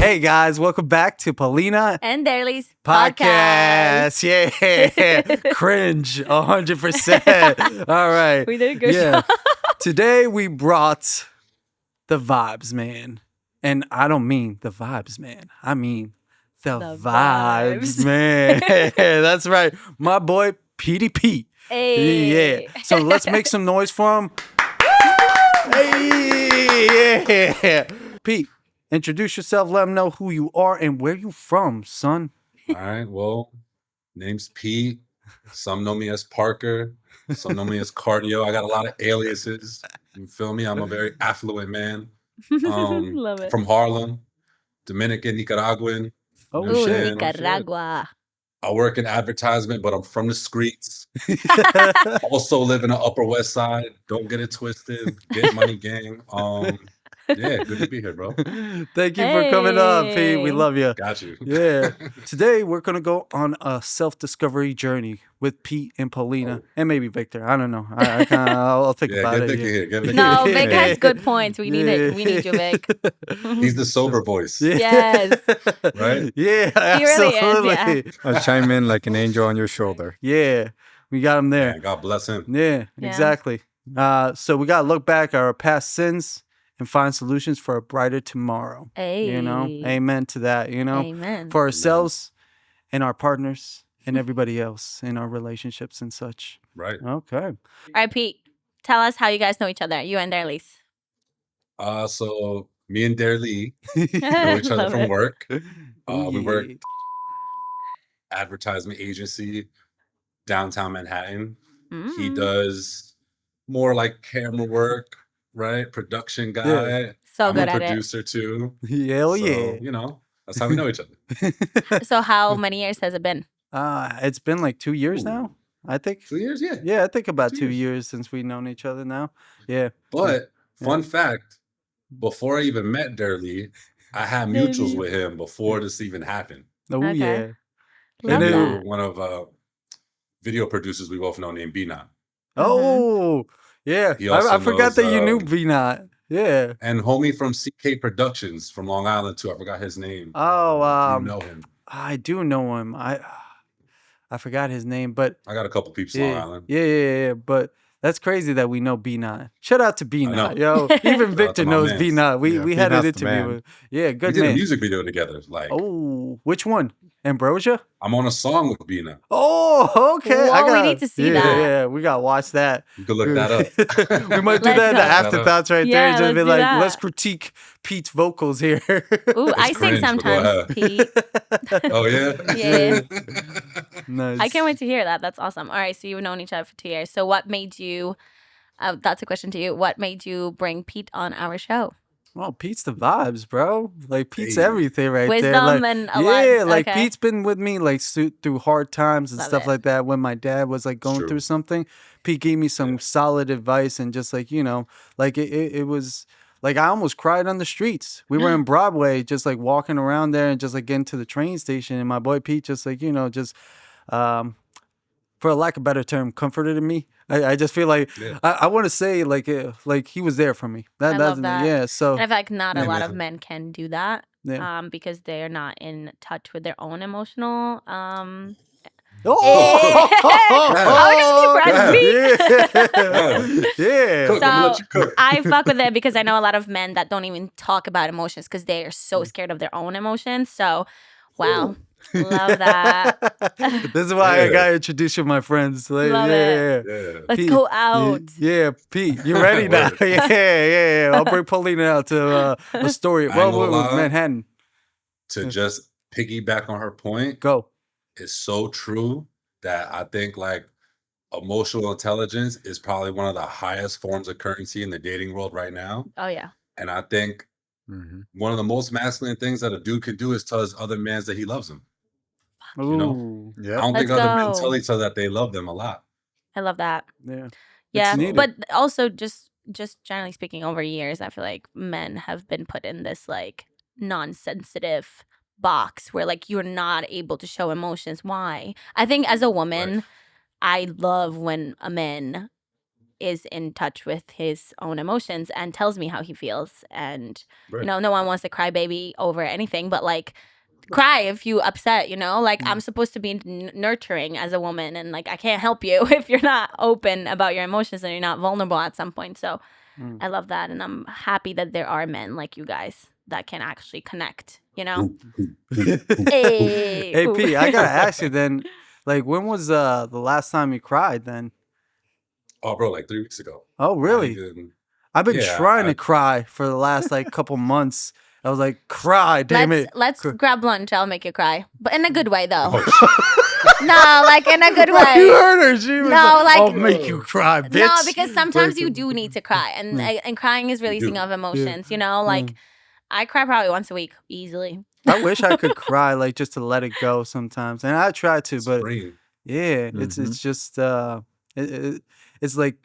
Hey guys, welcome back to Paulina and Derlis podcast. Yeah, cringe 100%. All right. We did a good job. Today we brought the vibes, man. And I don't mean the vibes, man. I mean the vibes, man. That's right. My boy, Pete. Hey. Yeah. So let's make some noise for him. Hey, yeah. Pete, introduce yourself. Let them know who you are and where you from, son. All right. Well, name's Pete. Some know me as Parker. Some know me as Cardio. I got a lot of aliases. You feel me? I'm a very affluent man. Love it. From Harlem, Dominican, Nicaraguan. Oh, You know what I'm saying? Nicaragua. I work in advertisement, but I'm from the streets. Also live in the Upper West Side. Don't get it twisted. Get money gang. Yeah, good to be here, bro. Thank you for coming up, Pete. We love you. Got you. Yeah. Today we're gonna go on a self-discovery journey with Pete and Paulina, and maybe Victor. I don't know. I'll think about get it. Vicky here. Get Vicky No, here. Vic has good points. We need it. We need you, Vic. He's the sober voice. Yes. Right? Yeah, He really absolutely. is, I'll chime in like an angel on your shoulder. Yeah, we got him there. Man, God bless him. Yeah, exactly. So we gotta look back at our past sins and find solutions for a brighter tomorrow. Hey. You know, amen to that. You know, Amen. for ourselves and our partners and everybody else in our relationships and such. Right. Okay. All right, Pete. Tell us how you guys know each other. You and Derlis. So me and Derlis know each other Love from it. work. Oh, We yeah. work advertisement agency, downtown Manhattan. He Mm. does more like camera work, right? Production guy. So I'm good a at producer too. Hell So, yeah. you know, that's how we know each other. it. So how many years has it been? It's been like 2 years Ooh. now, I think. 2 years, yeah. Yeah, I think about 2 2 years. years since we've known each other now. Yeah. But fun fact, before I even met Derlis, I had mutuals with him before this even happened. Oh, Okay. yeah. Love And that. One of video producers we both know named B-Not. Oh, yeah. He also I forgot knows, that you knew B-Not. Yeah. And homie from CK Productions from Long Island too. I forgot his name. Oh, You know him. I do know him. I forgot his name, but I got a couple peeps Long yeah, Island. yeah. But that's crazy that we know B-Not. Shout out to B-Not, know. yo. Even out Victor to my knows mans. B-Not. We Yeah, had an B-Not's the interview man. with. Yeah, We good did a man. music video together. Like Oh, which one? Ambrosia? I'm on a song with B-Not. Oh, okay. Whoa, we need to see that. Yeah, we gotta watch that. You can look that up. We might do Let's that in the go. afterthoughts right there. Yeah, Just be let's do like, that. let's critique Pete's vocals here. Ooh, I sing cringe, but go sometimes, Pete. Oh yeah? Yeah. Nice. I can't wait to hear that. That's awesome. All right, so you've known each other for 2 years. So what made you, that's a question to you, what made you bring Pete on our show? Well, Pete's the vibes, bro. Like Pete's Hey. everything right there. Wisdom Like, and a lot. yeah, like Okay. Pete's been with me like through hard times and Love stuff it. like that. When my dad was like going True. through something, Pete gave me some solid advice and just like, you know, like it was like I almost cried on the streets. We were in Broadway, just like walking around there and just like getting to the train station, and my boy Pete just like, you know, just for a lack of a better term, comforted me. I just feel like Yeah. I want to say like he was there for me. I love that. Yeah. So And I feel like not a Yeah, lot of man. men can do that yeah. because they're not in touch with their own emotional. Oh, I yeah. Cook, I'm gonna let you cook. I fuck with it because I know a lot of men that don't even talk about emotions because they are so scared of their own emotions. So, wow. Love that. This is why I Yeah. gotta introduce you to my friends. Like, Love yeah. Yeah. Let's Pete, go out. Yeah, Pete, you ready now? Word. yeah. I'll bring Paulina out to a story. I ain't Well, gonna lie. Manhattan. To just piggyback on her point, Go. it's so true that I think like emotional intelligence is probably one of the highest forms of currency in the dating world right now. Oh, yeah. And I think one of the most masculine things that a dude can do is tell his other mans that he loves them. Ooh. know? I Yeah. don't think Let's other men go. tell each other that they love them a lot. I love that. Yeah. Yeah. needed. But also, just generally speaking, over years, I feel like men have been put in this like non-sensitive box where like you're not able to show emotions. Why? I think as a woman, Right. I love when a man is in touch with his own emotions and tells me how he feels. And Right. no one wants to cry baby over anything, but like cry if you upset, like I'm supposed to be nurturing as a woman, and like I can't help you if you're not open about your emotions and you're not vulnerable at some point. So I love that, and I'm happy that there are men like you guys that can actually connect, Hey, Hey ooh. P, I gotta ask you then, like when was the last time you cried then? Oh, bro, like 3 weeks ago. Oh really? I've been Yeah, trying to cry for the last like couple months. I was like, cry, damn it. Let's grab lunch. I'll make you cry, but in a good way though. Oh, No, like in a good You way. heard her. She was No, like- I'll make you cry, bitch. No, because sometimes Like, you do need to cry, and crying is releasing do. of emotions. Like I cry probably once a week easily. I wish I could cry, like just to let it go sometimes, and I try to, but Scream. yeah, it's just it's like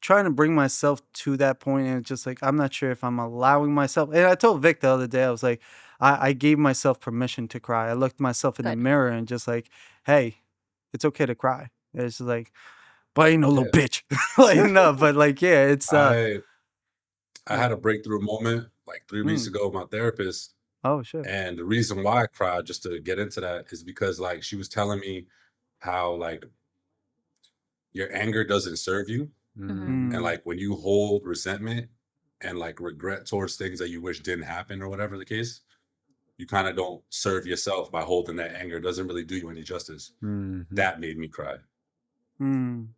trying to bring myself to that point, and it's just like I'm not sure if I'm allowing myself. And I told Vic the other day, I was like, I gave myself permission to cry. I looked myself in the Good. mirror and just like, hey, it's okay to cry. It's just like, but I ain't no little bitch. Like no, but like yeah, it's I had a breakthrough moment like 3 weeks Mm. ago with my therapist. oh shit. And the reason why I cried, just to get into that, is because like she was telling me how like your anger doesn't serve you. Mhm. And like when you hold resentment and like regret towards things that you wish didn't happen or whatever the case, you kind of don't serve yourself by holding that anger. It doesn't really do you any justice. That made me cry. Mm.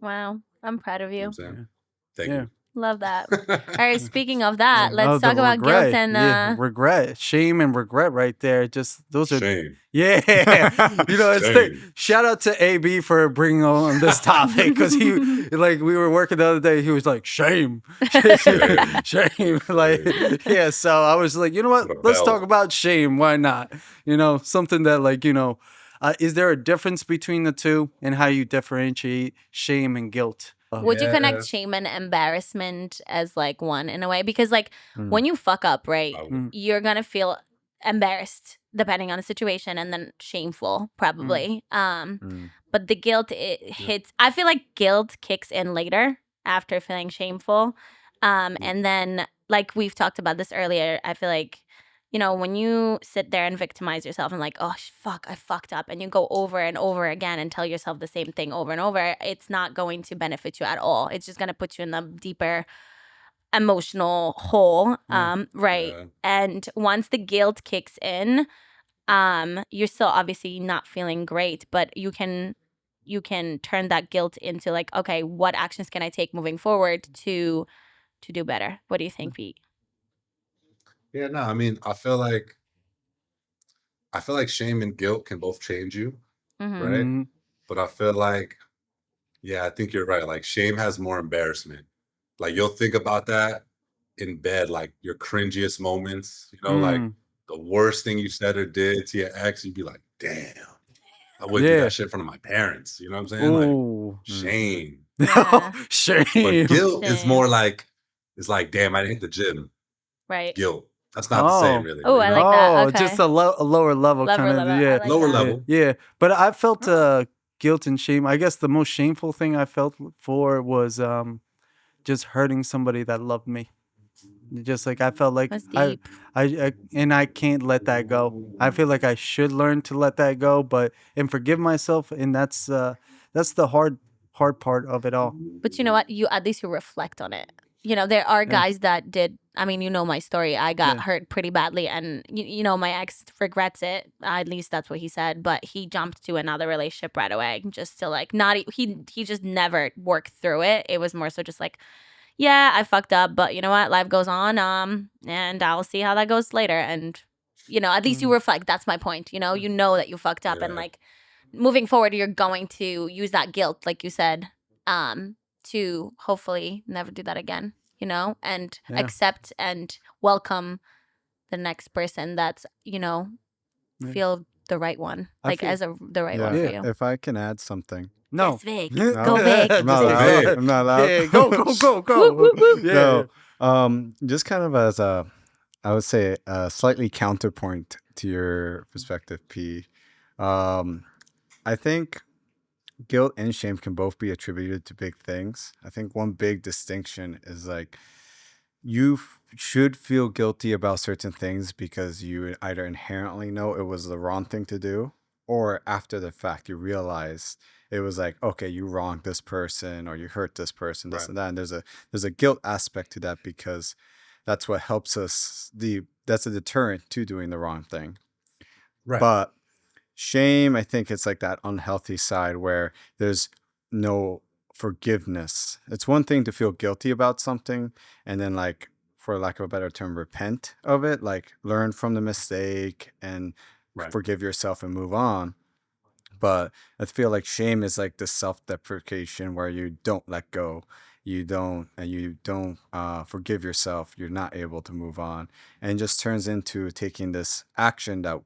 Wow, I'm proud of You know you. what I'm saying? Thank Yeah. you. Love that. All right, speaking of that, let's Oh, the talk about regret. guilt and yeah, regret, shame, and regret. Right there, just those are Shame. yeah. It's Shame. shout out to AB for bringing on this topic because he like we were working the other day. He was like shame, shame, like yeah. So I was like, you know what? What a Let's bell. talk about shame. Why not? Something that like is there a difference between the two and how you differentiate shame and guilt? Would you Yeah. connect shame and embarrassment as like one in a way? Because like when you fuck up, right, I- you're gonna feel embarrassed depending on the situation, and then shameful probably. But the guilt hits. I feel like guilt kicks in later after feeling shameful, and then like we've talked about this earlier. I feel like when you sit there and victimize yourself and like, oh, fuck, I fucked up, and you go over and over again and tell yourself the same thing over and over, it's not going to benefit you at all. It's just going to put you in the deeper emotional hole. Right. Yeah. And once the guilt kicks in, you're still obviously not feeling great, but you can turn that guilt into like, okay, what actions can I take moving forward to do better? What do you think, Pete? Yeah, no, I mean, I feel like shame and guilt can both change you, Mm-hmm. right? Mhm. But I feel like, yeah, I think you're right. Like shame has more embarrassment. Like you'll think about that in bed, like your cringiest moments, like Mm. the worst thing you said or did to your ex, you'd be like, damn, I wouldn't do Yeah. that shit in front of my parents. You know what I'm saying? Like Ooh. shame. Yeah. Shame. But guilt is Shame. more like, it's like, damn, I didn't hit the gym. Right. Guilt. That's not the same, really. Oh, I like that. Okay. Just a lower level Lower kind of level. I yeah. like Lower that. level. Yeah, but I felt guilt and shame. I guess the most shameful thing I felt for was just hurting somebody that loved me. Just like I felt like That's deep. I can't let that go. I feel like I should learn to let that go, and forgive myself, and that's the hard part of it all. But you know what? You at least you reflect on it. There are guys that did. I mean, my story. I got hurt pretty badly, and my ex regrets it. At least that's what he said. But he jumped to another relationship right away, just to like not. He just never worked through it. It was more so just like, yeah, I fucked up, but you know what? Life goes on. And I'll see how that goes later. And at least you reflect. That's my point. You know that you fucked up, and Yeah. like moving forward, you're going to use that guilt, like you said, to hopefully never do that again, and Yeah. accept and welcome the next person that's, feel the right one, I like feel- the right one for Yeah. you. If I can add something. No. Yes, Vic. No. Go Vic. I'm not Just allowed. Vic. I'm not allowed. Yeah, go. Woo, woo, woo. Yeah. No. Just kind of as I would say a slightly counterpoint to your perspective, P. I think guilt and shame can both be attributed to big things. I think one big distinction is like you should feel guilty about certain things because you either inherently know it was the wrong thing to do, or after the fact you realize it was like, okay, you wronged this person or you hurt this person, this and that. And there's a guilt aspect to that because that's what helps us. That's a deterrent to doing the wrong thing. Right. But shame, I think it's like that unhealthy side where there's no forgiveness. It's one thing to feel guilty about something and then, like, for lack of a better term, repent of it, like learn from the mistake and forgive yourself and move on. But I feel like shame is like the self-deprecation where you don't let go. You don't forgive yourself. You're not able to move on, and it just turns into taking this action that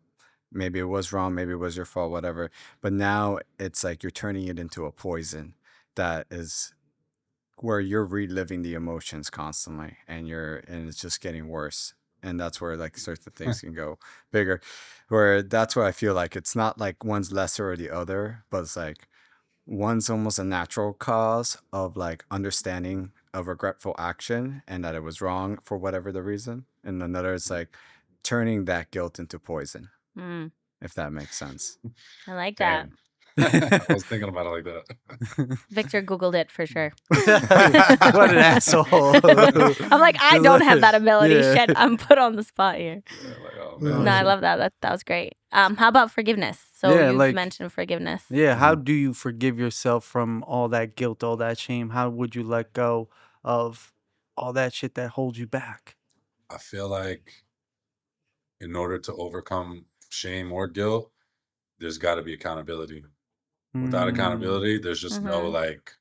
maybe it was wrong, maybe it was your fault, whatever. But now it's like you're turning it into a poison that is where you're reliving the emotions constantly, and it's just getting worse. And that's where like certain things can go bigger. Where that's where I feel like it's not like one's lesser or the other, but it's like one's almost a natural cause of like understanding a regretful action and that it was wrong for whatever the reason. And another is like turning that guilt into poison. If that makes sense. I like that. I was thinking about it like that. Victor Googled it for sure. What an asshole. I'm like, I don't have that ability. Yeah. Shit, I'm put on the spot here. Yeah, like, oh, man. No, I love that. That was great. How about forgiveness? So Yeah, you've like- mentioned forgiveness. Yeah, how do you forgive yourself from all that guilt, all that shame? How would you let go of all that shit that holds you back? I feel like in order to overcome shame or guilt, there's got to be accountability. Without accountability, there's just no like.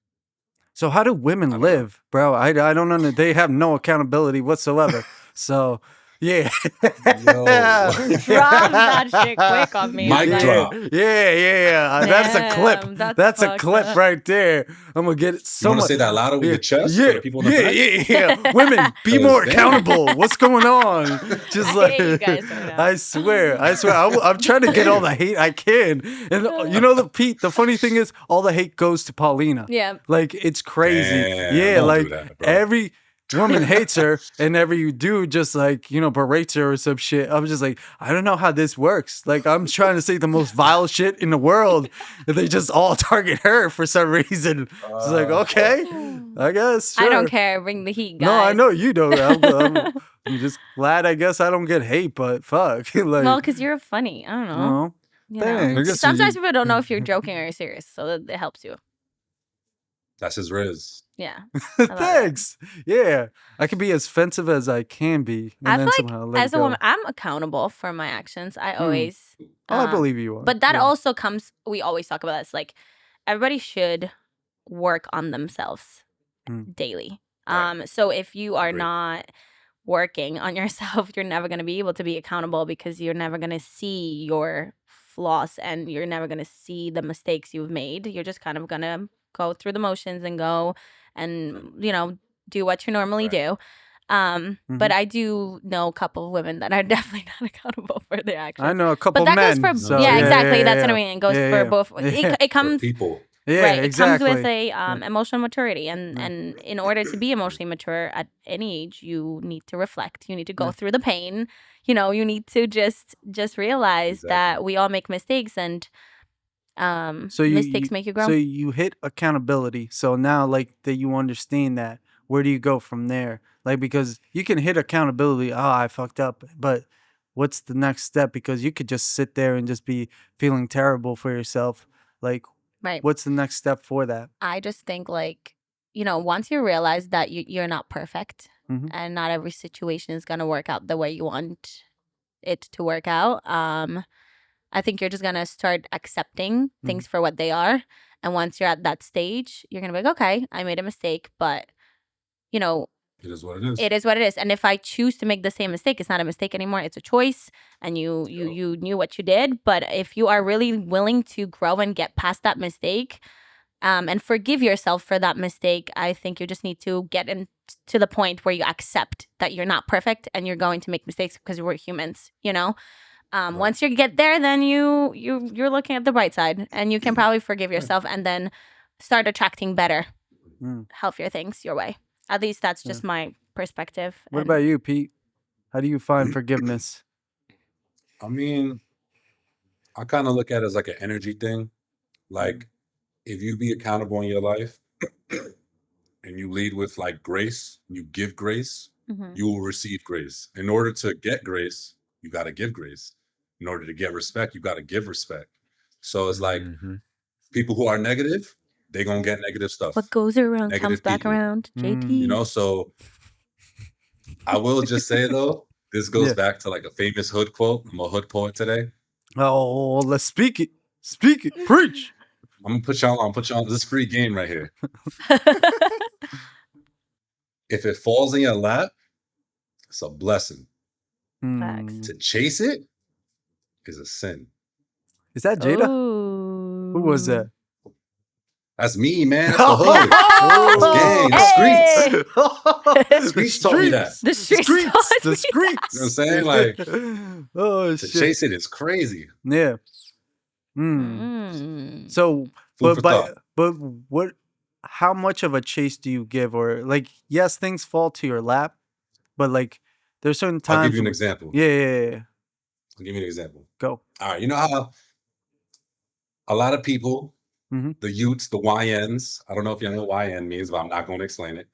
So how do women live, bro? I don't know. They have no accountability whatsoever. So yeah, Yo. Drop that shit quick on me. Mic Like, drop. Yeah. That's a Damn, clip. that's That's a fucked clip up. right there. I'm gonna get it so You want to much. say that louder with your chest? Yeah, For the people in the back? yeah. Women, be more Damn. accountable. What's going on? Just I like hate you guys right now. I swear. I'm trying to get all the hate I can. And you know, the funny thing is, all the hate goes to Paulina. Yeah. Like it's crazy. Damn, Yeah, don't like do that, bro. every woman hates her, and every dude just like berates her or some shit. I'm just like, I don't know how this works. Like I'm trying to say the most vile shit in the world, and they just all target her for some reason. It's like, okay, I guess. I don't sure. care. Bring the heat, guys. No, I know you don't. I'm just glad. I guess I don't get hate, but fuck. Like, Well, because you're funny. I don't know. no, You know. thanks. I guess Sometimes you- people don't know if you're joking or you're serious, so that it helps you. That's his riz. Yeah. love it. Thanks. Yeah, I can be as offensive as I can be, and I then feel somehow like let as it a go. woman, I'm accountable for my actions. I always. Oh, I believe you are. But that Yeah. also comes. We always talk about this. Like everybody should work on themselves daily. Right. So if you are Agreed. not working on yourself, you're never going to be able to be accountable because you're never going to see your flaws and you're never going to see the mistakes you've made. You're just kind of going to go through the motions and go and do what you normally Right. do. But I do know a couple of women that are definitely not accountable for their actions. I know a couple But that men. goes for so- yeah, exactly. That's what I yeah. mean. It goes Yeah, for yeah. both. Yeah. It For comes people. Yeah, right. exactly. It comes with a emotional maturity, and in order to be emotionally mature at any age, you need to reflect. You need to go through the pain. You need to just realize that Exactly. we all make mistakes, and So mistakes make you grow. So you hit accountability. So now, like that, you understand that. Where do you go from there? Like because you can hit accountability. Oh, I fucked up, but what's the next step? Because you could just sit there and just be feeling terrible for yourself. Like, Right. what's the next step for that? I just think once you realize that you're not perfect Mhm. and not every situation is gonna work out the way you want it to work out. I think you're just gonna start accepting things for what they are. And once you're at that stage, you're gonna be like, okay, I made a mistake, but It is what it is. it is what it is. And if I choose to make the same mistake, it's not a mistake anymore. It's a choice, and you knew what you did. But if you are really willing to grow and get past that mistake, and forgive yourself for that mistake, I think you just need to get to the point where you accept that you're not perfect and you're going to make mistakes because we're humans. Once you get there, then you're looking at the bright side, and you can probably forgive yourself, and then start attracting better, healthier things your way. At least that's just my perspective. What about you, Pete? How do you find forgiveness? I mean, I kind of look at it as like an energy thing. Like, if you be accountable in your life and you lead with like grace, you give grace, you will receive grace. In order to get grace, you got to give grace. In order to get respect, you got to give respect. So it's like people who are negative, they're going to get negative stuff. What goes around Negative comes back people. around, JT. You know, so I will just say though, this goes back to like a famous hood quote. I'm a hood poet today. Oh, let's speak it. Speak it. Preach. I'm gonna put y'all on. This is free game right here. If it falls in your lap, it's a blessing. Facts. To chase it is a sin. Is that Jada? Ooh. Who was that? That's me, man. That's the hood. Gang, the streets. The streets taught me that. The streets. The streets. You know what I'm saying? Like, oh, to chase it is crazy. Yeah. So, Food for thought. but what? How much of a chase do you give? Or like, yes, things fall to your lap, but like, there's certain times. I'll give you an example. Yeah. I'll give you an example. Go. All right. You know how a lot of people, the youths, the YNs, I don't know if you know what YN means, but I'm not going to explain it.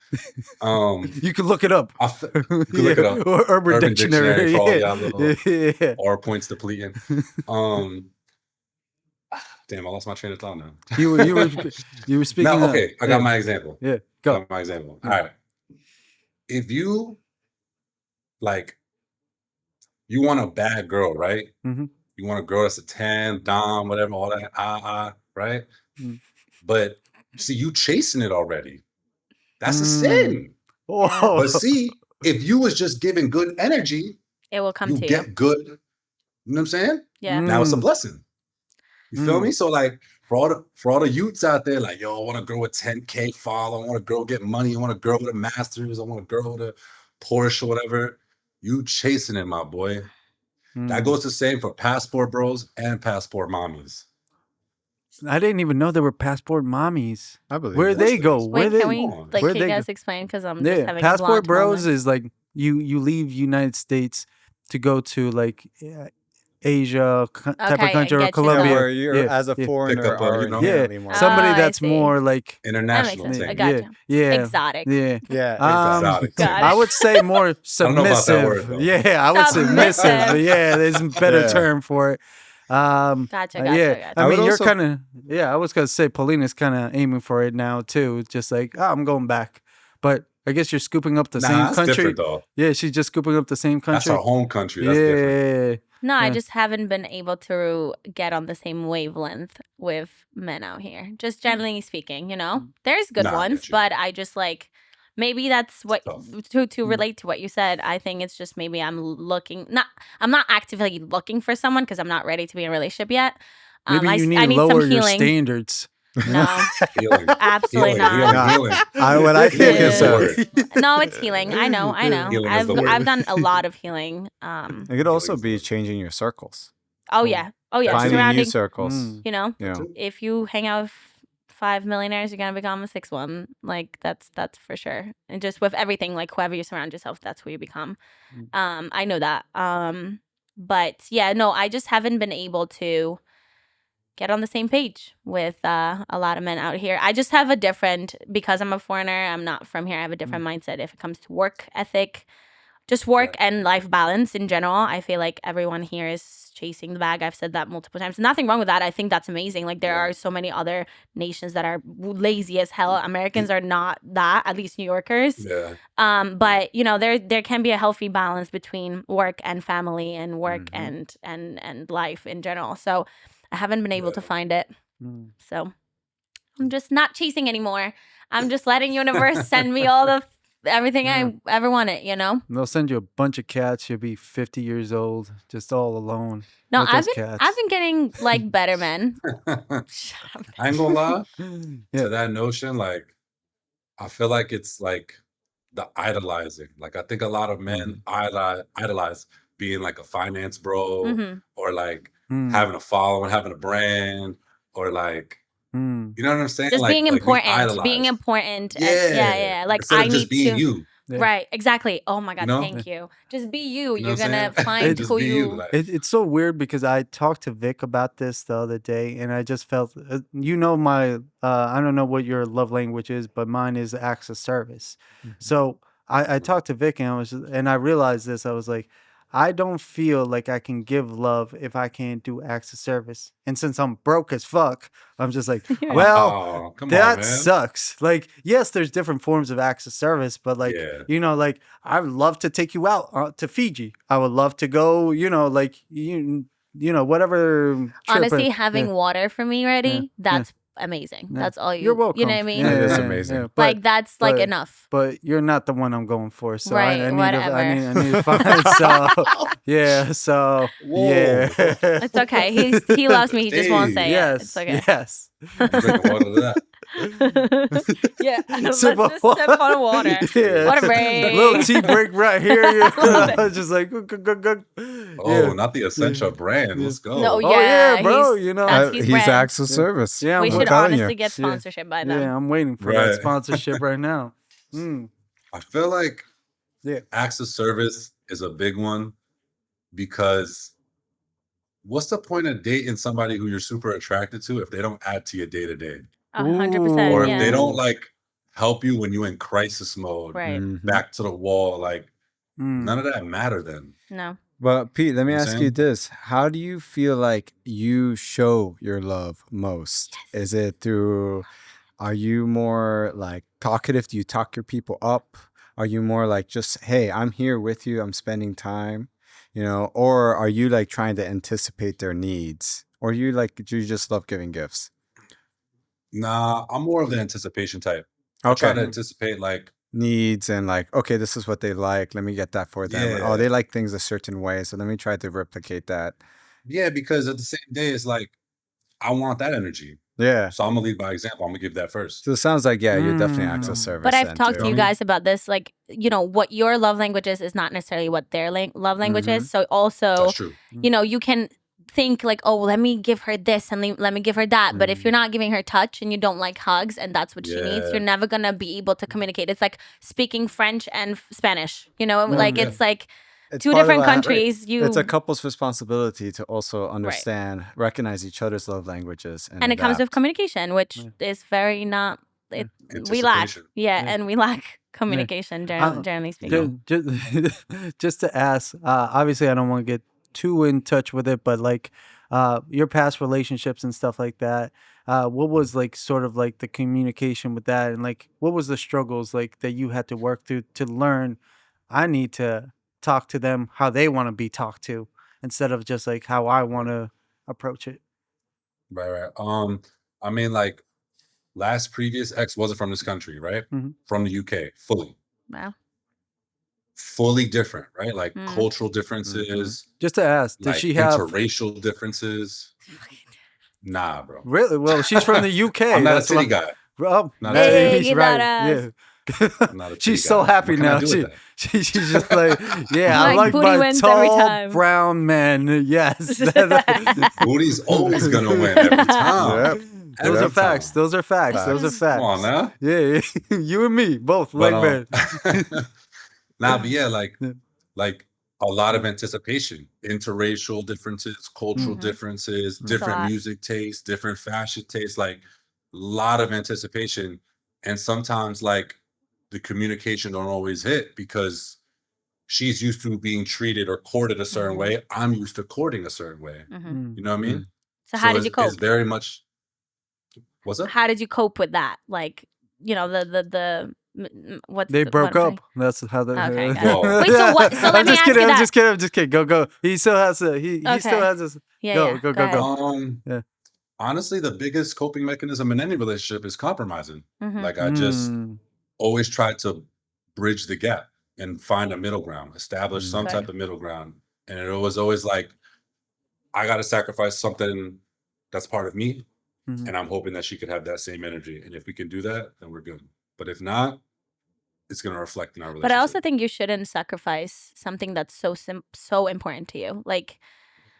You can look it up. You can look it up. Or Urban Dictionary. For all y'all little Or points depleting. Damn, I lost my train of thought now. You were speaking. No, okay, I got my example. Yeah, go. I got my example. All right. If you like, you want a bad girl, right? You want a girl that's a 10, dom, whatever, all that, right? But see, you chasing it already. That's a sin. Oh. But see, if you was just giving good energy, it will come to you. Get good. You know what I'm saying? Yeah. Now it's a blessing. You feel me? So like for all the youths out there, like, yo, I want a girl with 10K follow. I want a girl get money. I want a girl with a master's. I want a girl with a Porsche or whatever. You chasing it, my boy. That goes the same for passport bros and passport mommies. I didn't even know there were passport mommies. I believe. Where they go? Wait, Where can we can you guys explain? Because I'm just having passport a bros moment. is like you leave United States to go to like Asia type of country or Colombia. Where you're as a foreigner or somebody that's more like international. I got you. Yeah, exotic. Yeah, exotic. I would say more submissive. I would say submissive. Yeah, there's a better term for it. Gotcha. I mean, you're kind of I was gonna say Paulina's kind of aiming for it now too. Just like I'm going back, but I guess you're scooping up the same country. Yeah, she's just scooping up the same country. That's our home country. That's different. No, I just haven't been able to get on the same wavelength with men out here. Just generally speaking, you know, there's good ones, but I just like maybe that's what to relate to what you said. I think it's just maybe I'm not actively looking for someone because I'm not ready to be in a relationship yet. Maybe you need to lower your standards. No, absolutely not. What I think is no, it's healing. I know. I've done a lot of healing. It could also be changing your circles. Oh yeah. Finding new circles. You know, if you hang out with 5 millionaires, you're gonna become a 6th one. Like that's for sure. And just with everything, like whoever you surround yourself, that's who you become. I know that. But yeah, no, I just haven't been able to get on the same page with a lot of men out here. I just have because I'm a foreigner, I'm not from here, I have a different mindset if it comes to work ethic, just work and life balance in general. I feel like everyone here is chasing the bag. I've said that multiple times. Nothing wrong with that. I think that's amazing. Like there are so many other nations that are lazy as hell. Americans are not that, at least New Yorkers. But you know, there can be a healthy balance between work and family and work and life in general. So I haven't been able to find it. So I'm just not chasing anymore. I'm just letting universe send me everything I ever wanted, you know? They'll send you a bunch of cats. You'll be 50 years old, just all alone. No, I've been getting like better men. I ain't gonna lie to that notion. Like, I feel like it's like the idolizing. Like, I think a lot of men idolize being like a finance bro, Mhm. or like Mm. having a following, having a brand, or like, Mm. you know what I'm saying? Just Like being being important, being idolized. important, and Yeah. Like Instead I of just need being to. you, Yeah. Right, exactly. Oh my you God, know? thank you. Just be you. You know You're what I'm gonna saying? find Just who be you. you. Like, It's so weird because I talked to Vic about this the other day, and I just felt, my, I don't know what your love language is, but mine is acts of service. So I talked to Vic, and and I realized this. I was like, I don't feel like I can give love if I can't do acts of service. And since I'm broke as fuck, I'm just like, well, oh, come on, that man. sucks. Like, yes, there's different forms of acts of service, but like, Yeah. like I would love to take you out to Fiji. I would love to go, like whatever trip. Honestly, yeah, having water for me ready, that's amazing. yeah. That's all You're you. welcome. You know what I mean? That is amazing. Like that's like but- enough. But you're not the one I'm going for, so Right, I need whatever. I need to find. So yeah, so yeah. It's okay. He loves me. He just won't say it. It's okay. Yes. I'm drinking water to that. Yeah, let's Sip just of sip on water. Yeah. Water break. Little tea break right here. Love it. Just like Oh, not the Essentia brand. Let's go. No, Oh, yeah, bro, he's- you know. that's his He's brand. acts of service. Yeah, We I'm should telling honestly you. get sponsorship by them. Yeah, I'm waiting for that Right. sponsorship right now. Mm. I feel like Yeah. acts of service is a big one, because what's the point of dating somebody who you're super attracted to if they don't add to your day to day, 100%. or if Yeah. they don't like help you when you're in crisis mode, Right. back to the wall? Like, Mm. none of that matter then. No. But Pete, let me You know what ask I'm you saying? this. How do you feel like you show your love most? Is it through, are you more like talkative? Do you talk your people up? Are you more like just, hey, I'm here with you, I'm spending time, or are you like trying to anticipate their needs? Or do you just love giving gifts? Nah, I'm more of the anticipation type. I try to anticipate, like, Needs and like, okay, this is what they like. Let me get that for them. Oh, Yeah. they like things a certain way, so let me try to replicate that. yeah, because at the same day, it's like, I want that energy. Yeah. So I'm gonna lead by example. I'm gonna give that first. So it sounds like, yeah, you're definitely acts of Mm. service. But I've then, talked too. to you guys about this. Like, what your love language is not necessarily what their love language is. So also, That's true. you can think like, oh, let me give her this and let me give her that. But if you're not giving her touch and you don't like hugs and that's what she needs, Yeah. you're never going to be able to communicate. It's like speaking French and Spanish, like yeah. it's like It's two part of different a- countries. It's a couple's responsibility to also understand, recognize each other's love languages. and it comes with adapt. communication, which is very not, we lack. Anticipation. Yeah, and we lack communication, generally speaking. Just to ask, obviously I don't want to get too in touch with it, but like your past relationships and stuff like that, what was like sort of like the communication with that, and like what was the struggles like that you had to work through to learn I need to talk to them how they want to be talked to instead of just like how I want to approach it. Right. I mean, like, last previous ex wasn't from this country, right? Mhm. From the UK, Wow. fully different, right? Like Mm. cultural differences, Just to ask, did like she have interracial differences. Nah, bro. really? Well, she's from the UK. I'm not a that's city why- guy. Oh, Not yeah, Hey, he's get right. that ass. Yeah. I'm not a She's city so guy. happy What can I now. do with that? She's just like, yeah, I Like like booty my wins every tall time. brown men. Yes. Booty's always gonna win every time. Yep. Those are Every facts. time. Those are facts. Those are facts. Come on now. Yeah, you and me both But, leg man. nah, but yeah, like a lot Mm. of anticipation, interracial differences, cultural Mhm. differences, Mm. different lot. music tastes, different fashion tastes, like a lot of anticipation. And sometimes like the communication don't always hit because she's used to being treated or courted a certain Mhm. way. I'm used to courting a certain way. Mhm. You know what I mean? So how did you It's cope? very much. What's up? How did you cope with that? Like, what's They the- broke what am I up. That's how they. Okay, got it. Whoa. Wait, so what- so let I'm me just ask kidding. you I'm that. just kidding. I'm just kidding. Go. He still has a. He still Okay. has this. Yeah, Go, yeah, go, go ahead. Yeah. Honestly, the biggest coping mechanism in any relationship is compromising. Mhm. Like I just Mm. always try to bridge the gap and find a middle ground, establish some Okay. type of middle ground. And it was always like, I got to sacrifice something that's part of me. Mhm. And I'm hoping that she could have that same energy. And if we can do that, then we're good. But if not, it's going to reflect in our relationship. But I also think you shouldn't sacrifice something that's so important to you. Like,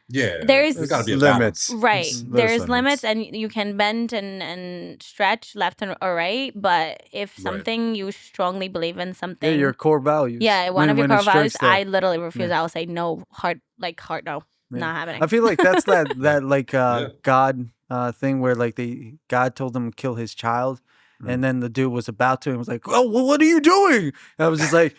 there's got to be a limits. balance. Right. There's There's limits, and you can bend and stretch left or right. But if something you strongly believe in, something, your core values. Yeah, one of your core values, there. I literally refuse. I will say no, hard no, not happening. I feel like that's that like God thing where like God told him to kill his child, and then the dude was about to and was like, "Oh, well, what are you doing?" And I was just like,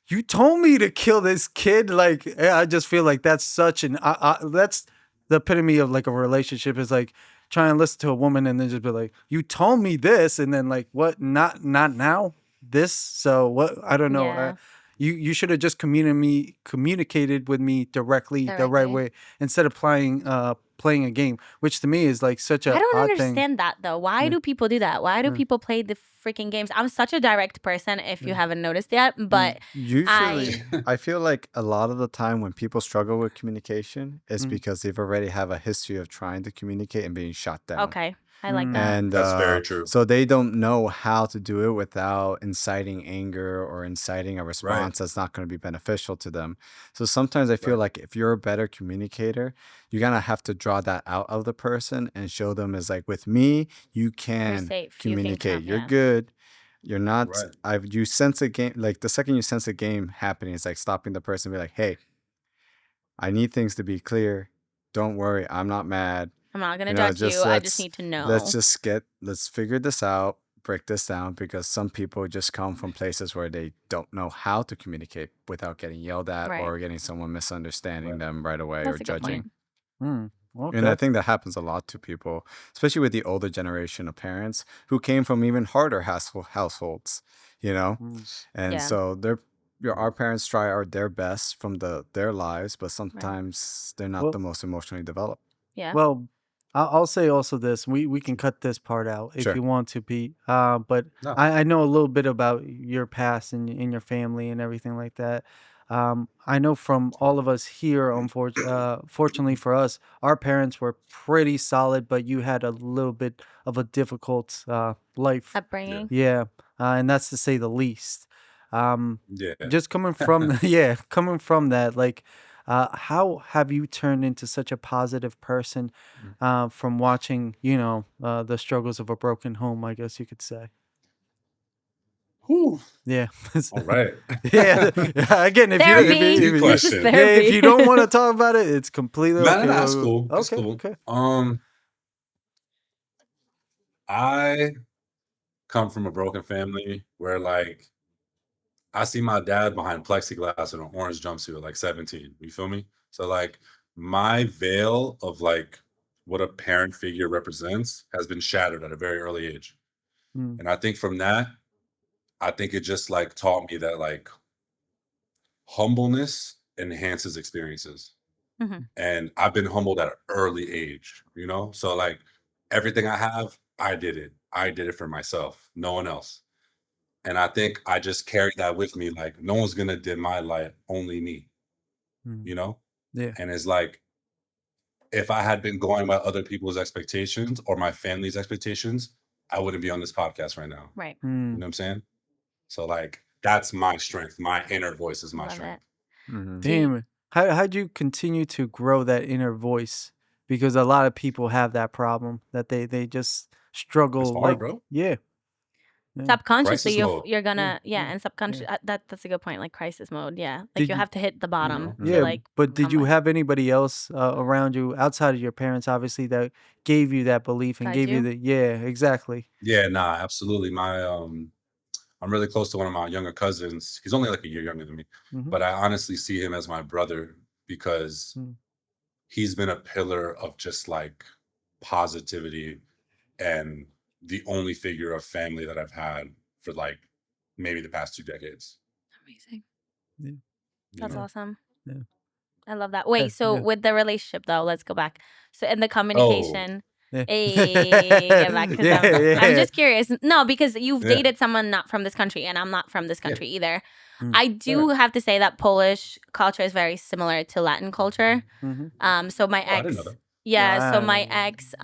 "You told me to kill this kid." Like, I just feel like that's such an that's the epitome of like a relationship, is like trying to listen to a woman and then just be like, "You told me this," and then like, "What? Not now. This." So what? I don't know. Yeah. You should have just communicated with me directly the right way, instead of playing a game, which to me is like such a I don't odd understand thing. that though. Why do people do that? Why do people play the freaking games? I'm such a direct person, if you haven't noticed yet, but usually I feel like a lot of the time when people struggle with communication, it's because they've already have a history of trying to communicate and being shot down. Okay. I like that. And that's very true. So they don't know how to do it without inciting anger or inciting a response that's not going to be beneficial to them. So sometimes I feel like if you're a better communicator, you're going to have to draw that out of the person and show them as like, with me, you can communicate. You're good. You're not, you sense a game, like the second you sense a game happening, it's like stopping the person and be like, hey, I need things to be clear. Don't worry. I'm not mad. I'm not going to judge you. I just need to know. Let's figure this out, break this down, because some people just come from places where they don't know how to communicate without getting yelled at or getting someone misunderstanding them right away or judging. Okay. And I think that happens a lot to people, especially with the older generation of parents who came from even harder households, you know? And so our parents try their best from their lives, but sometimes they're not the most emotionally developed. Yeah. Well, I'll say also this. We can cut this part out if you want to, Pete. But I know a little bit about your past and in your family and everything like that. I know from all of us here, fortunately for us, our parents were pretty solid, but you had a little bit of a difficult life upbringing. Yeah, and that's to say the least. Just coming from coming from that, like, how have you turned into such a positive person from watching, the struggles of a broken home, I guess you could say? Whew. Yeah. All right. Yeah. Again, if you don't want to talk about it, it's completely okay. No, that's cool. That's cool. Okay. I come from a broken family where, like, I see my dad behind plexiglass in an orange jumpsuit at like 17. You feel me? So like my veil of like what a parent figure represents has been shattered at a very early age. And I think from that, I think it just like taught me that like humbleness enhances experiences. And I've been humbled at an early age, So like everything I have, I did it. I did it for myself, no one else. And I think I just carried that with me. Like, no one's going to dim my light, only me, Yeah. And it's like, if I had been going by other people's expectations or my family's expectations, I wouldn't be on this podcast right now. Right. You know what I'm saying? So like, that's my strength. My inner voice is my strength. Damn. How'd you continue to grow that inner voice? Because a lot of people have that problem that they just struggle. It's hard, like, bro. Yeah. Subconsciously, you're gonna and subconscious. That's a good point. Like crisis mode. Yeah, like you have to hit the bottom. Yeah, but did you have anybody else around you outside of your parents, obviously, that gave you that belief and gave you the exactly. Yeah, nah, absolutely. I'm really close to one of my younger cousins. He's only like a year younger than me, but I honestly see him as my brother because he's been a pillar of just like positivity and the only figure of family that I've had for like maybe the past 2 decades. Amazing. Yeah. That's awesome. Yeah. I love that. Wait, so with the relationship though, let's go back. So in the communication, get back. I'm just curious. No, because you've dated someone not from this country, and I'm not from this country either. I do have to say that Polish culture is very similar to Latin culture. So my ex, I didn't know that. so my ex,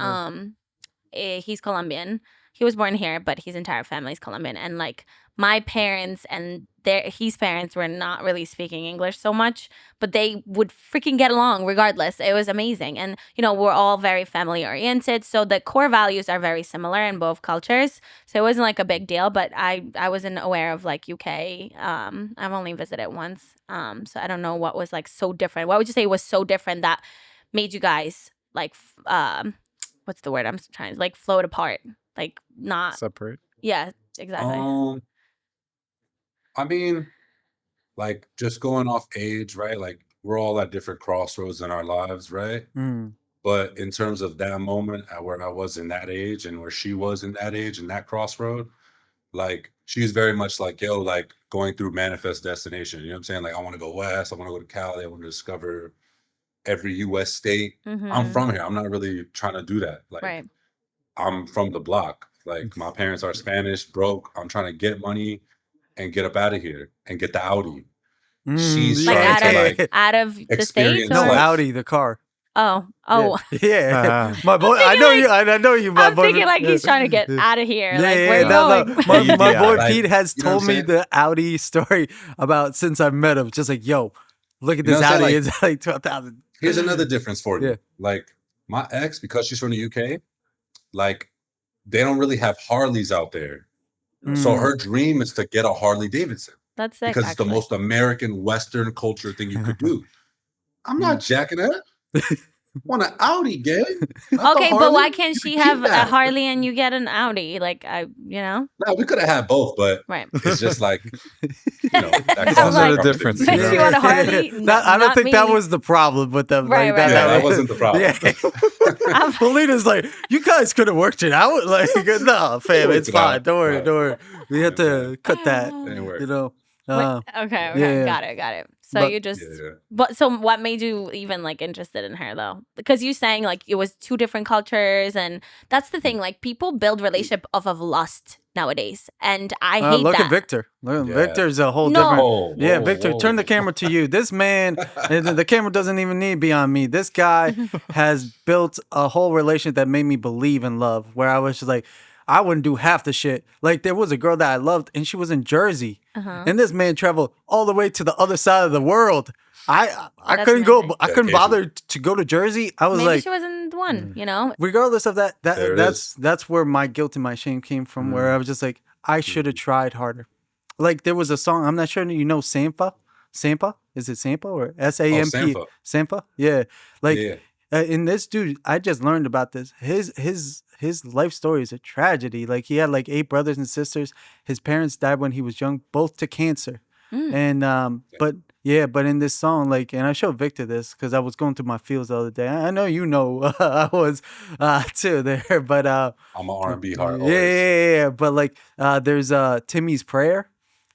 he's Colombian. He was born here, but his entire family is Colombian. And like my parents and his parents were not really speaking English so much, but they would freaking get along regardless. It was amazing. And, we're all very family oriented. So the core values are very similar in both cultures. So it wasn't like a big deal, but I wasn't aware of like UK. I've only visited once. So I don't know what was like so different. What would you say was so different that made you guys like, what's the word I'm trying to, like, float apart? Like not separate. Yeah, exactly. I mean, like just going off age, right? Like we're all at different crossroads in our lives, right? But in terms of that moment where I was in that age and where she was in that age and that crossroad, like she's very much like, yo, like going through manifest destination. You know what I'm saying? Like I want to go west, I want to go to Cali, I want to discover every US state. I'm from here. I'm not really trying to do that. Like Right. I'm from the block. Like my parents are Spanish, broke. I'm trying to get money and get up out of here and get the Audi. She's Like trying to like out of the states? experience Or? No, life. Audi, the car. Oh. Yeah. My boy, I know you. I know you. My I'm boy, thinking like he's trying to get out of here. Yeah, Like yeah, we're no, going. no. My boy like, Pete has you know what told I'm me saying? the Audi story about since I met him. Just like, yo, look at You know this what I'm Audi. saying? It's like 12,000. Here's another difference for you. Yeah. Like my ex, because she's from the UK, like they don't really have Harleys out there. So her dream is to get a Harley Davidson. That's sick, because it's the actually. most American Western culture thing you could do. I'm not jacking it. Want an Audi, gay? Okay, but why can't she have a Harley and you get an Audi? Like No, we could have had both, but Right. it's just like, that I was causes like, a difference, makes you you know? want a Harley? I don't think that me. was the problem with them. Right, like, right, Yeah, right. that wasn't the problem. Yeah. Paulina's like, you guys could have worked it out. Like, no, fam, worked it's it fine. out. Don't worry, Right. don't worry. We had to cut that. Didn't work. You know. Wait, okay, yeah. got it. So But- you just, Yeah. but so what made you even like interested in her though? Because you saying like it was two different cultures, and that's the thing. Like people build relationship off of lust nowadays, and I hate look that. at Victor. Look, Yeah. Victor's a whole No. different. Whoa, Yeah, whoa, Victor, turn whoa. the camera to you. This man, and the camera doesn't even need to be on me. This guy has built a whole relationship that made me believe in love, where I was just like, I wouldn't do half the shit. Like there was a girl that I loved, and she was in Jersey, and this man traveled all the way to the other side of the world. I That's couldn't go. amazing. I couldn't Dedication. bother to go to Jersey. I was Maybe like, she wasn't the one, you know? regardless of that, There it that's where my guilt and my shame came from. Where I was just like, I should have tried harder. Like there was a song. I'm not sure you know Sampa. Sampa, is it Sampa or SAMP? Sampa. Sampa. Yeah. Like Yeah. in this dude, I just learned about this. His life story is a tragedy. Like he had like 8 brothers and sisters. His parents died when he was young, both to cancer. And but in this song, like, and I showed Victor this because I was going through my feels the other day. I know you know I was too there, but I'm an R&B heart. yeah, always. yeah. But like there's Timmy's Prayer.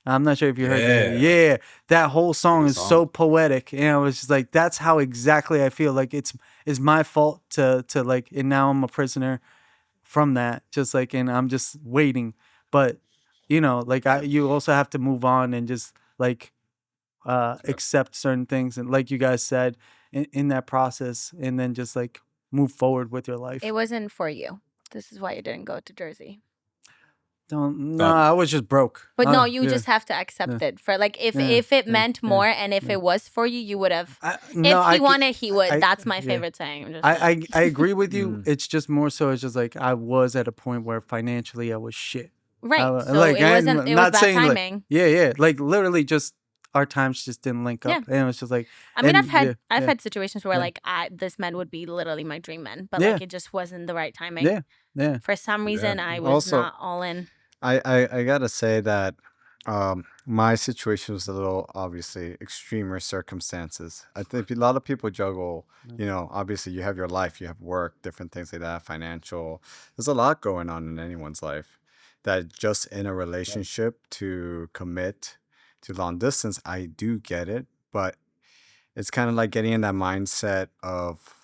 I'm not sure if you heard that. Yeah. Yeah, that whole song Good is song. so poetic, and I was just like, that's how exactly I feel. Like it's my fault to like, and now I'm a prisoner from that. Just like, and I'm just waiting. But like you also have to move on and just like accept certain things, and like you guys said, in that process, and then just like move forward with your life. It wasn't for you. This is why you didn't go to Jersey. No, I was just broke. But no, you yeah. just have to accept it. For like, if Yeah, it meant more, and if it was for you, you would have. No, If he wanted, he would. That's my yeah. favorite saying. I'm just I agree with you. It's just more so. It's just like I was at a point where financially I was shit. right. I- So like, it wasn't. It was bad saying, like, timing. yeah. Like literally, just our times just didn't link up, and it was just like. I mean, and, I've had situations where Yeah. like this man would be literally my dream man, but Yeah. like it just wasn't the right timing. Yeah. For some reason, I was Also- not all in. I gotta say that my situation was a little obviously extremer circumstances. I think a lot of people juggle, obviously you have your life, you have work, different things like that, financial. There's a lot going on in anyone's life that just in a relationship to commit to long distance, I do get it, but it's kind of like getting in that mindset of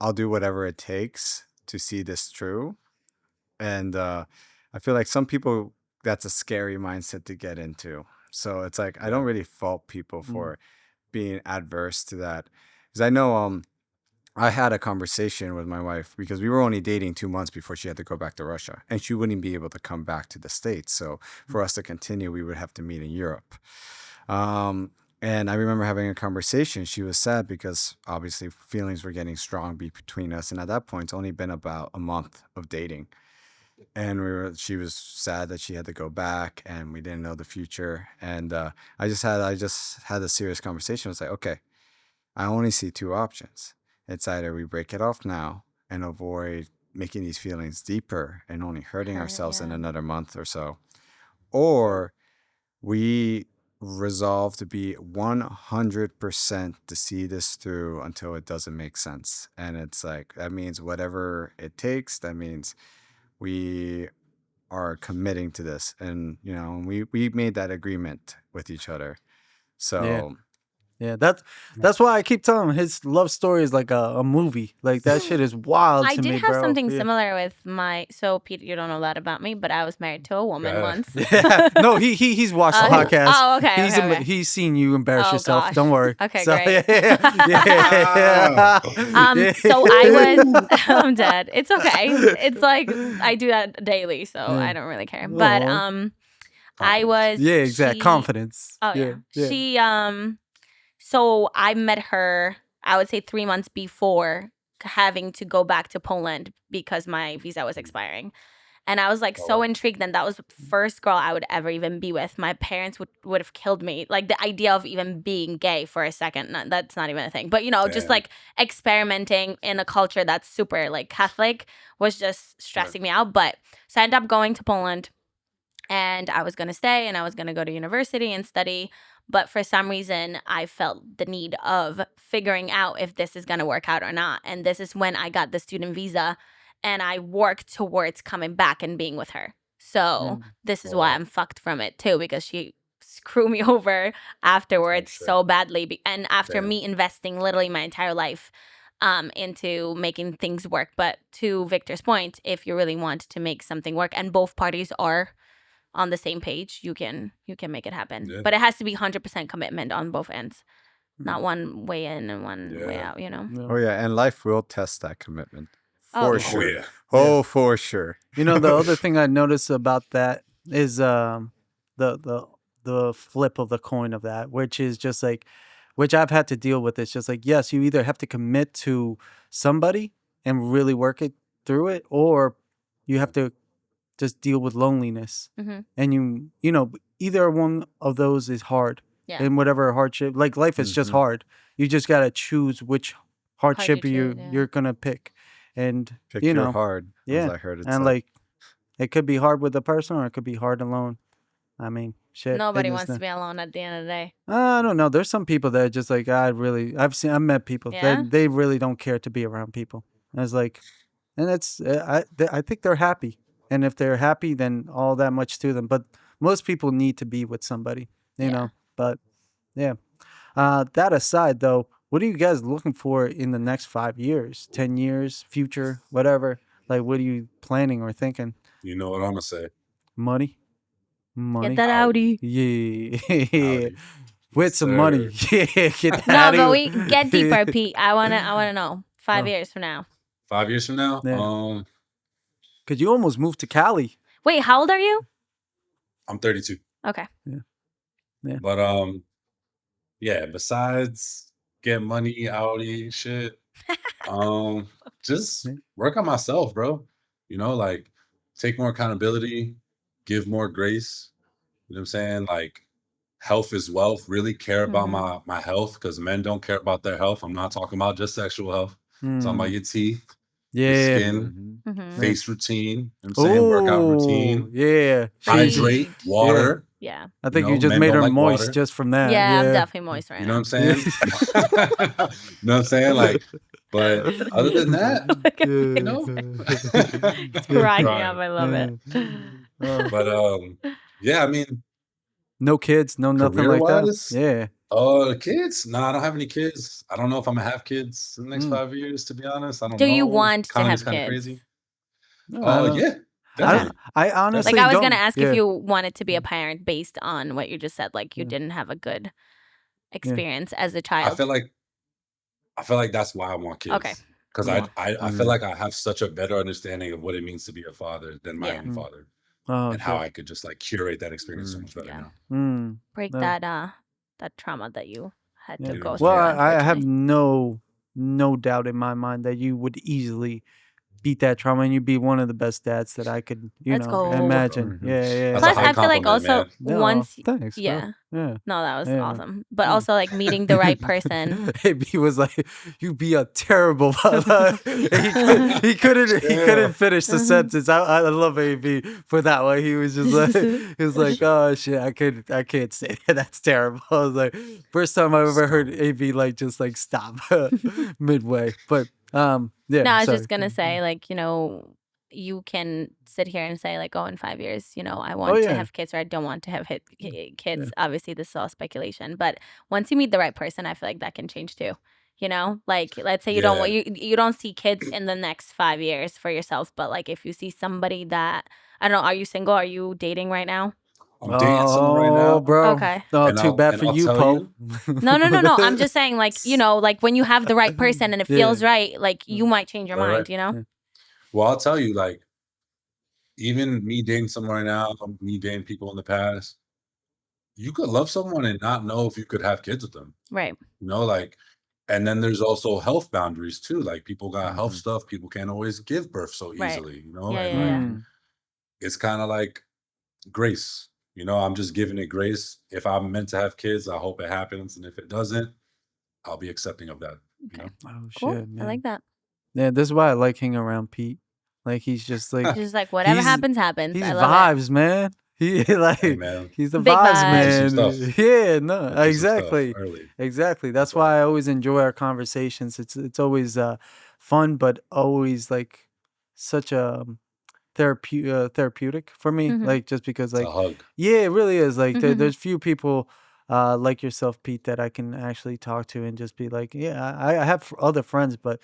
I'll do whatever it takes to see this through. And I feel like some people, that's a scary mindset to get into. So it's like, I don't really fault people for being adverse to that. Because I know I had a conversation with my wife because we were only dating 2 months before she had to go back to Russia, and she wouldn't be able to come back to the States. So for us to continue, we would have to meet in Europe. And I remember having a conversation. She was sad because obviously feelings were getting strong between us, and at that point, it's only been about a month of dating. And she was sad that she had to go back, and we didn't know the future. And I just had a serious conversation. I was like, okay, I only see two options. It's either we break it off now and avoid making these feelings deeper and only hurting ourselves in another month or so, or we resolve to be 100% to see this through until it doesn't make sense. And it's like, that means whatever it takes, that means we are committing to this. And, you know, we made that agreement with each other. So yeah, that's why I keep telling him his love story is like a movie. Like that shit is wild I to did me, have bro. something similar with so Pete, you don't know that about me, but I was married to a woman once. Yeah. No, he's watched the podcast. Oh, okay. He's seen you embarrass Oh, yourself. gosh. Don't worry. Okay, So, great. Yeah. So I was I'm dead. It's okay. It's like I do that daily, so I don't really care. But I was exact confidence. Oh yeah. She so I met her, I would say 3 months before having to go back to Poland because my visa was expiring. And I was like so intrigued. And that was the first girl I would ever even be with. My parents would have killed me. Like the idea of even being gay for a second, that's not even a thing. But, you know, just like experimenting in a culture that's super like Catholic was just stressing me out. But so I ended up going to Poland and I was going to stay and I was going to go to university and study. But for some reason, I felt the need of figuring out if this is going to work out or not. And this is when I got the student visa and I worked towards coming back and being with her. So this is why I'm fucked from it too, because she screwed me over afterwards so badly. And after me investing literally my entire life into making things work. But to Victor's point, if you really want to make something work and both parties are on the same page, you can make it happen. But it has to be 100% commitment on both ends. Not one way in and one way out, you know? Oh, yeah. And life will test that commitment. For sure. Oh, yeah. Oh, for sure. You know, the other thing I noticed about that is the flip of the coin of that, which is just like, which I've had to deal with. It's just like, yes, you either have to commit to somebody and really work it through it, or you have to just deal with loneliness. And you know, either one of those is hard. And whatever hardship, like life is just hard. You just got to choose which hardship you're going to pick. And Pick you know, your hard, as I heard it and said. like it could be hard with a person or it could be hard alone. I mean, shit. Nobody wants to be alone at the end of the day. I don't know. There's some people that are just like, I've met people that they really don't care to be around people. And it's like, and it's, I think they're happy. And if they're happy, then all that much to them. But most people need to be with somebody, you know. But yeah. That aside, though, what are you guys looking for in the next 5 years, 10 years, future, whatever? Like, what are you planning or thinking? You know what I'm gonna say? Money. Get that Audi. Yeah. With some money. Yeah. Get that No, but we get deeper, Pete. I wanna know. 5 years from now. 5 years from now? Yeah. Cause you almost moved to Cali. Wait, how old are you? I'm 32. Okay. Yeah. But yeah, besides get money, Audi, shit, just work on myself, bro. You know, like take more accountability, give more grace. You know what I'm saying? Like health is wealth. Really care about my health, because men don't care about their health. I'm not talking about just sexual health. I'm talking about your teeth, your skin, face routine. You know what I'm saying? Workout routine. Yeah. Hydrate, water. Yeah. I think you just made her moist water. just from that. Yeah, I'm definitely moist right You know now. what I'm saying? You know what I'm saying? Like, but other than that, you know, It's cracking up. I love it. But yeah, I mean, no kids, no nothing like that. career-wise, Yeah. kids? No, I don't have any kids. I don't know if I'm gonna have kids in the next 5 years, to be honest. I don't Do know. you want to Economy's have kinda kids? crazy. No, Yeah. Definitely. I honestly Like I was don't. gonna ask Yeah. if you wanted to be a parent based on what you just said. Like you didn't have a good experience as a child. I feel like that's why I want kids. Okay. Because I feel like I have such a better understanding of what it means to be a father than my own father, and how I could just like curate that experience so much better now. Break that trauma that you had to go through. Well, I have unfortunately. no doubt in my mind that you would easily beat that trauma, and you'd be one of the best dads that I could, Let's go. imagine. Yeah. That's Plus, a high I feel like compliment, also man. once, thanks, bro. yeah. Yeah. No, that was Yeah. awesome. But also like meeting the right person. AB was like, "You be a terrible father." he couldn't finish the sentence. I love AB for that one. He was just like, he was like, "Oh shit, I can't say that. That's terrible." I was like, first time I ever heard AB like just like stop midway. But yeah. No, I was sorry. just gonna say, like, you can sit here and say, like, oh, in 5 years, I want to have kids, or I don't want to have kids. Yeah. Obviously, this is all speculation, but once you meet the right person, I feel like that can change too. Like, let's say you don't want you don't see kids in the next 5 years for yourself, but like if you see somebody that, I don't know, are you single? Are you dating right now? I'm dating someone right now, bro. Okay. Oh, And too bad and for I'll you, tell Poe. you- No. I'm just saying, like, like when you have the right person and it feels right, like you might change your mind, Well, I'll tell you, like, even me dating someone right now, me dating people in the past, you could love someone and not know if you could have kids with them. Right. Like, and then there's also health boundaries too. Like, people got health stuff. People can't always give birth so Right. easily, Yeah, and yeah, like, it's kind of like grace. I'm just giving it grace. If I'm meant to have kids, I hope it happens. And if it doesn't, I'll be accepting of that. Oh Cool. shit, man. I like that. Yeah, this is why I like hanging around Pete. Like he's just like Just like whatever happens. He's I love vibes, man. He like Hey, man. he's the Big vibes, vibes. Do some man. stuff. Yeah, no, Do some stuff exactly. early. Exactly. That's why I always enjoy our conversations. It's always fun, but always like such a therapeutic for me. Mhm. Like just because It's like a hug. yeah, it really is. Like Mhm. there's few people like yourself, Pete, that I can actually talk to and just be like, yeah, I have other friends, but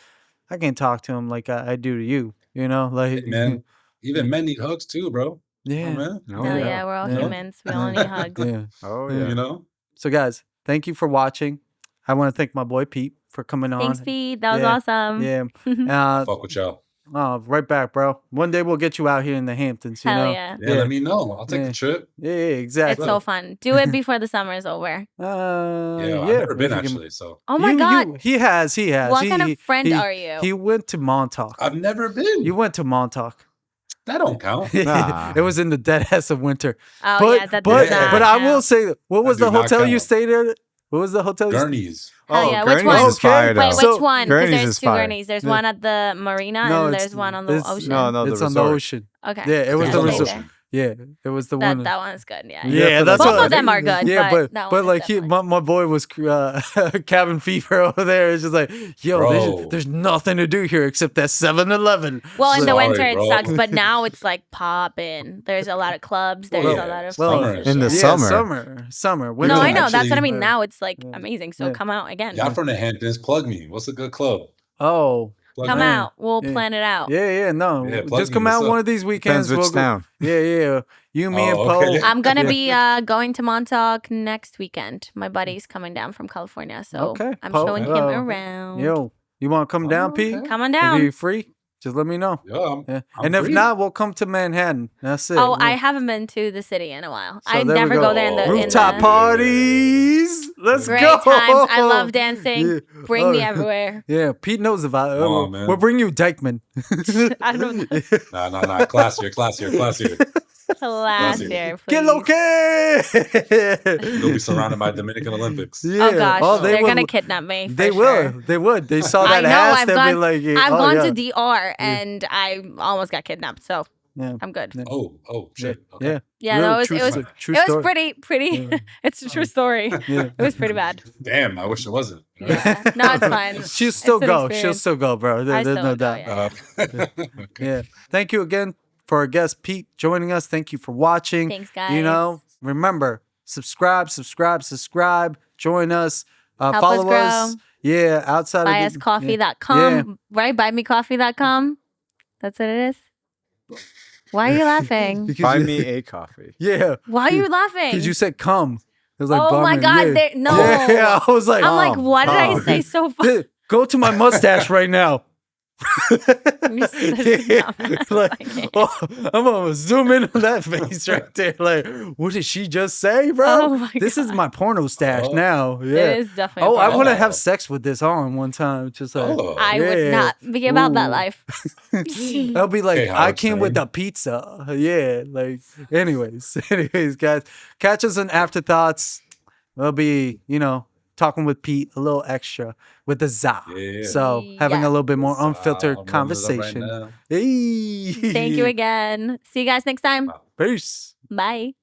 I can't talk to them like I do to you. Like Hey, man. Even men need hugs too, bro. yeah. Man. Oh, Hell yeah. yeah, we're all Yeah. humans. We all need hugs. Yeah. Oh, Yeah. yeah. So guys, thank you for watching. I want to thank my boy Pete for coming on. Thanks, Pete. That was Yeah. awesome. Yeah. Fuck with y'all. Right back, bro. One day we'll get you out here in the Hamptons. Hell yeah. Yeah, let me know. I'll take Yeah. the trip. Yeah, exactly. It's so fun. Do it before the summer is over. Yeah, I've never been actually. So Oh my God. He has. What kind of friend are you? He went to Montauk. I've never been. You went to Montauk. That don't count. Nah. It was in the dead ass of winter. Oh, but yeah, that but does not but I count. will say, what was That the do not hotel you count. stayed at? What was the hotel? Gurneys. Hell yeah, which Gurney's one? is fire, Okay. though. Wait, So, which one? Because Gurney's there's is two fire. Gurneys. There's Yeah. one at the marina No, and it's- there's one on the it's- ocean. No, the it's on the resort. ocean. Okay. Yeah, it was Yeah, the on the resort. ocean. Yeah, it was the one. That one's good. Yeah. Yeah, that's Both what of them are good. Yeah, but that but one is like definitely- my boy was cabin fever over there. It's just like, yo, Bro. there's nothing to do here except that 7-Eleven. Well, in the Sorry, winter it bro. sucks, but now it's like popping. There's a lot of clubs. There's Well, a lot of summer places. is In the fun. summer. Summer. No, Winter. I know. That's what I Actually- mean. Now it's like Yeah. amazing. So Yeah. come out again. Y'all from the Hamptons, plug me. What's a good club? Oh, Plug Come me. out. We'll Yeah. plan it out. yeah, no. Yeah, plug Just me, come what's out up? one of these weekends. Depends which we'll go- town. Yeah. You, me, and Oh, Poe. okay. I'm gonna Yeah. be going to Montauk next weekend. My buddy's coming down from California, so Okay, I'm Poe. showing him Hello. around. Yo, you want to come down, okay. Pete? Come on If down. you're free, just let me know. Yeah, I'm And if free. not, we'll come to Manhattan. That's it. Oh, We'll- I haven't been to the city in a while. So I there we never go there in the Rooftop in the, parties. Let's Great go. times. I love dancing. Yeah. Bring me Oh, everywhere. Yeah, Pete knows about it. Come on, We'll- man. We'll bring you Dykeman. I don't know. Nah. Classier. Class here, Que lo please. que? You'll be surrounded by Dominican Olympics. Yeah. Oh gosh, they're would- gonna kidnap me. For They sure. will. They would. They saw I that know. ass. I've They'd gone. be like, yeah, I've oh, gone yeah. to DR and I almost got kidnapped. So Yeah. I'm good. Oh, shit. Okay. Yeah. Yeah, Real no, it true was sto- true it was story. pretty. Yeah. It's a true story. Yeah. It was pretty bad. Damn, I wish it wasn't. Yeah. No, it's fine. She'll still It's an go. She'll experience. still go, bro. I There's still no would go, doubt. yeah. Okay. Yeah. Thank you again for our guest Pete joining us. Thank you for watching. Thanks, guys. You know, remember, subscribe. Join us. Help us Follow grow. us. Yeah, outside of the, buyuscoffee.com, right? Buymecoffee.com. That's what it is. Why are you laughing? Because Buy you- me a coffee. Yeah. Why are you laughing? Because you said come. It was like Oh my bumming. God, Yeah. there- no. Yeah, I was like, I'm like, what did I oh. say so far? Go to my mustache right now. You're such a dumbass. Like, I can't. oh, I'm gonna zoom in on that face right there. Like, what did she just say, bro? Oh my This is God. my porno stash Oh. now. It Yeah. is definitely. Oh, I porno. want to have sex with this on one time. Just like, Oh. I would Yeah. not be about that Ooh. life. I'll be like, Okay, I Howard came with Stern. the pizza. Yeah. Like, anyways, guys, catch us on Afterthoughts. We'll be, talking with Pete a little extra with the za. Yeah. So having a little bit more unfiltered I'm running it up right conversation. now. Hey. Thank you again. See you guys next time. Peace. Bye.